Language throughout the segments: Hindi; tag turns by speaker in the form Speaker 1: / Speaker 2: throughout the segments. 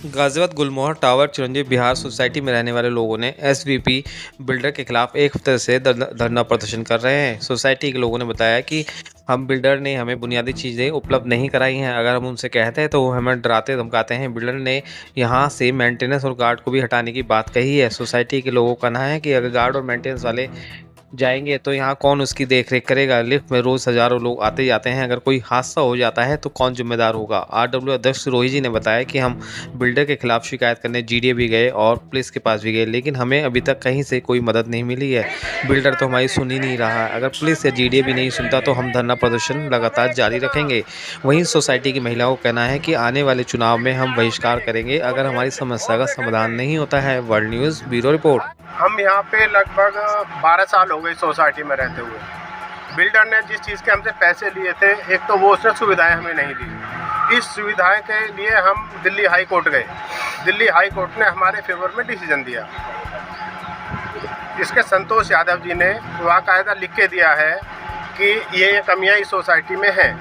Speaker 1: गाजियाबाद गुलमोहर टावर चिरंजीवी विहार सोसाइटी में रहने वाले लोगों ने एसवीपी बिल्डर के खिलाफ एक हफ्ते से धरना प्रदर्शन कर रहे हैं। सोसाइटी के लोगों ने बताया कि हम बिल्डर ने हमें बुनियादी चीज़ें उपलब्ध नहीं कराई हैं। अगर हम उनसे कहते हैं तो वो हमें डराते धमकाते हैं। बिल्डर ने यहाँ से मेंटेनेंस और गार्ड को भी हटाने की बात कही है। सोसाइटी के लोगों का कहना है कि अगर गार्ड और मेंटेनेंस वाले जाएंगे तो यहाँ कौन उसकी देख रेख करेगा। लिफ्ट में रोज़ हज़ारों लोग आते जाते हैं। अगर कोई हादसा हो जाता है तो कौन जिम्मेदार होगा। आरडब्ल्यू अध्यक्ष रोही जी ने बताया कि हम बिल्डर के खिलाफ शिकायत करने जीडीए भी गए और पुलिस के पास भी गए, लेकिन हमें अभी तक कहीं से कोई मदद नहीं मिली है। बिल्डर तो हमारी सुन ही नहीं रहा है। अगर पुलिस या जीडीए भी नहीं सुनता तो हम धरना प्रदर्शन लगातार जारी रखेंगे। वहीं सोसाइटी की महिलाओं का कहना है कि आने वाले चुनाव में हम बहिष्कार करेंगे अगर हमारी समस्या का समाधान नहीं होता है। World news bureau report.
Speaker 2: हम यहाँ पे लगभग 12 साल हो गए सोसाइटी में रहते हुए। बिल्डर ने जिस चीज़ के हमसे पैसे लिए थे, एक तो वो उसने सुविधाएं हमें नहीं दी। इस सुविधाएं के लिए हम दिल्ली हाई कोर्ट गए। दिल्ली हाई कोर्ट ने हमारे फेवर में डिसीजन दिया। इसके संतोष यादव जी ने बाकायदा लिख के दिया है कि ये कमियाँ इस सोसाइटी में हैं।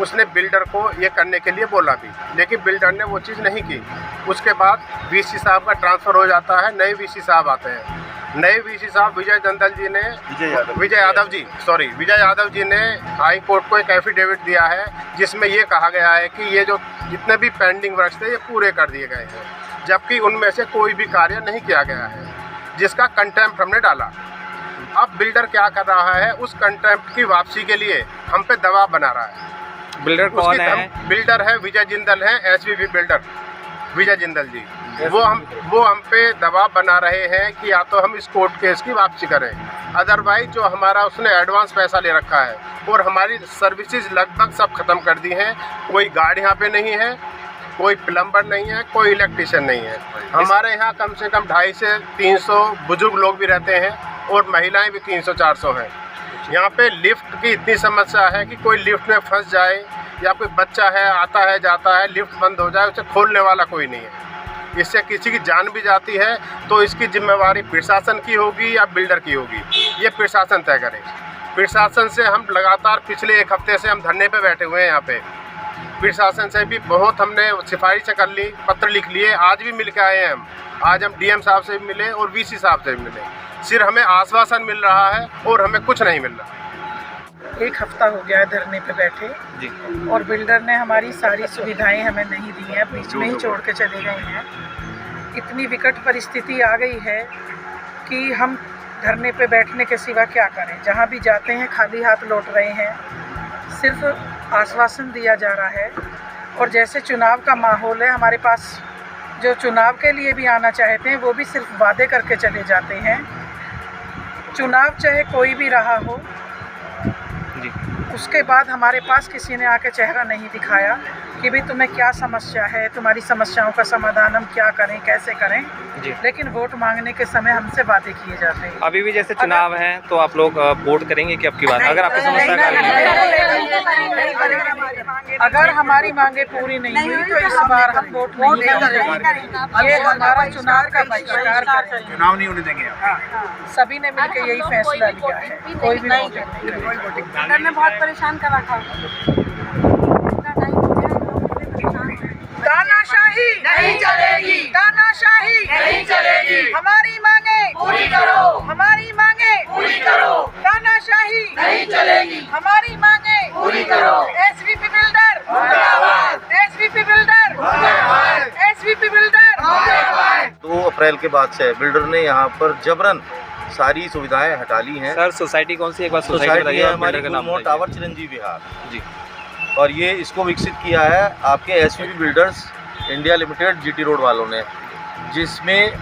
Speaker 2: उसने बिल्डर को ये करने के लिए बोला भी, लेकिन बिल्डर ने वो चीज़ नहीं की। उसके बाद वीसी साहब का ट्रांसफ़र हो जाता है, नए वीसी साहब आते हैं। नए वीसी साहब विजय यादव जी ने हाई कोर्ट को एक एफिडेविट दिया है जिसमें ये कहा गया है कि ये जो जितने भी पेंडिंग वर्क्स थे ये पूरे कर दिए गए हैं, जबकि उनमें से कोई भी कार्य नहीं किया गया है, जिसका कंटेम्प्ट हमने डाला। अब बिल्डर क्या कर रहा है, उस कंटेम्प्ट की वापसी के लिए हम पे दबाव बना रहा है।
Speaker 1: बिल्डर कौन है?
Speaker 2: बिल्डर है विजय जिंदल है, एसवीपी बिल्डर विजय जिंदल जी। वो हम पे दबाव बना रहे हैं कि या तो हम इस कोर्ट केस की वापसी करें, अदरवाइज जो हमारा उसने एडवांस पैसा ले रखा है और हमारी सर्विसेज लगभग सब खत्म कर दी हैं। कोई गार्ड यहाँ पे नहीं है, कोई प्लम्बर नहीं है, कोई इलेक्ट्रीशियन नहीं है। हमारे यहाँ कम से कम 250 से 300 बुजुर्ग लोग भी रहते हैं और महिलाएं भी 300-400 हैं। यहाँ पे लिफ्ट की इतनी समस्या है कि कोई लिफ्ट में फंस जाए या कोई बच्चा है आता है जाता है, लिफ्ट बंद हो जाए, उसे खोलने वाला कोई नहीं है। इससे किसी की जान भी जाती है तो इसकी जिम्मेवारी प्रशासन की होगी या बिल्डर की होगी, ये प्रशासन तय करे। प्रशासन से हम लगातार पिछले एक हफ्ते से हम धरने पे बैठे हुए हैं। यहाँ पे प्रशासन से भी बहुत हमने सिफारिशें कर ली, पत्र लिख लिए, आज भी मिल के आए हैं हम। आज हम डीएम साहब से भी मिले और वीसी साहब से भी मिले। सिर्फ हमें आश्वासन मिल रहा है और हमें कुछ नहीं मिल रहा।
Speaker 3: एक हफ्ता हो गया है धरने पे बैठे जी। और बिल्डर ने हमारी सारी सुविधाएं हमें नहीं दी हैं, बीच में ही छोड़ के चले गए हैं। इतनी विकट परिस्थिति आ गई है कि हम धरने पे बैठने के सिवा क्या करें। जहाँ भी जाते हैं खाली हाथ लौट रहे हैं, सिर्फ आश्वासन दिया जा रहा है। और जैसे चुनाव का माहौल है, हमारे पास जो चुनाव के लिए भी आना चाहते हैं वो भी सिर्फ वादे करके चले जाते हैं। चुनाव चाहे कोई भी रहा हो, उसके बाद हमारे पास किसी ने आके चेहरा नहीं दिखाया कि भाई तुम्हें क्या समस्या है, तुम्हारी समस्याओं का समाधान हम क्या करें, कैसे करें। लेकिन वोट मांगने के समय हमसे वादे किए जाते हैं।
Speaker 1: अभी भी जैसे चुनाव है तो आप लोग वोट करेंगे कि अब की बात अगर आपकी समस्या
Speaker 3: अगर हमारी मांगे पूरी नहीं हुई तो इस बार हम वोट नहीं करेंगे। ये हमारा चुनाव का बहिष्कार करेंगे,
Speaker 2: चुनाव नहीं होने देंगे।
Speaker 3: सभी ने मिलकर यही फैसला लिया है। कोई भी वोटिंग
Speaker 4: ने बहुत परेशान कर रखा।
Speaker 3: तानाशाही
Speaker 4: नहीं चलेगी,
Speaker 3: तानाशाही
Speaker 4: नहीं चलेगी।
Speaker 3: हमारी मांगे
Speaker 4: पूरी करो,
Speaker 3: हमारी मांगे
Speaker 4: पूरी करो।
Speaker 3: तानाशाही
Speaker 4: नहीं चलेगी,
Speaker 3: हमारी मांगे
Speaker 4: पूरी करो।
Speaker 3: एसवीपी बिल्डर
Speaker 4: मुर्दाबाद,
Speaker 3: एसवीपी बिल्डर
Speaker 4: मुर्दाबाद,
Speaker 3: एसवीपी बिल्डर
Speaker 4: मुर्दाबाद।
Speaker 5: 2 अप्रैल के बाद से बिल्डर ने यहाँ पर जबरन सारी सुविधाएं हटा ली हैं।
Speaker 1: सर सोसाइटी कौन सी, एक बार
Speaker 5: सोसाइटी है हमारी गुलमोहर टावर चिरंजीवी विहार
Speaker 1: जी।
Speaker 5: और ये इसको विकसित किया है आपके SVP builders India limited GT road वालों ने, जिसमें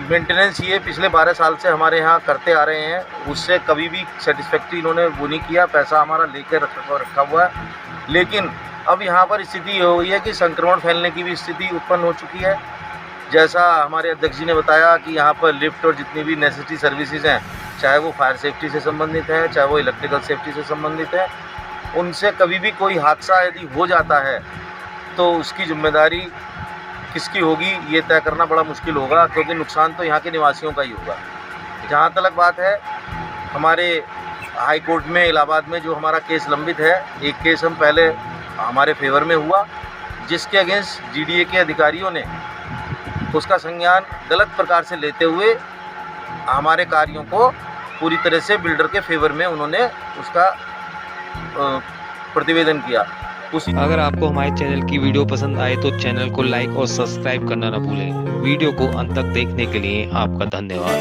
Speaker 5: मेंटेनेंस ये पिछले 12 साल से हमारे यहाँ करते आ रहे हैं। उससे कभी भी सेटिस्फैक्ट्री इन्होंने वो नहीं किया, पैसा हमारा लेकर रखा हुआ है। लेकिन अब यहाँ पर स्थिति हो गई है कि संक्रमण फैलने की भी स्थिति उत्पन्न हो चुकी है। जैसा हमारे अध्यक्ष जी ने बताया कि यहाँ पर लिफ्ट और जितनी भी नेसेसिटी सर्विसेज हैं, चाहे वो फायर सेफ्टी से संबंधित है, चाहे वो इलेक्ट्रिकल सेफ्टी से संबंधित है, उनसे कभी भी कोई हादसा यदि हो जाता है तो उसकी जिम्मेदारी किसकी होगी ये तय करना बड़ा मुश्किल होगा, क्योंकि नुकसान तो यहाँ के निवासियों का ही होगा। जहाँ तक बात है, हमारे हाई कोर्ट में इलाहाबाद में जो हमारा केस लंबित है, एक केस हम पहले हमारे फेवर में हुआ जिसके अगेंस्ट जीडीए के अधिकारियों ने उसका संज्ञान गलत प्रकार से लेते हुए हमारे कार्यों को पूरी तरह से बिल्डर के फेवर में उन्होंने उसका प्रतिवेदन किया।
Speaker 1: अगर आपको हमारे चैनल की वीडियो पसंद आए तो चैनल को लाइक और सब्सक्राइब करना न भूलें। वीडियो को अंत तक देखने के लिए आपका धन्यवाद।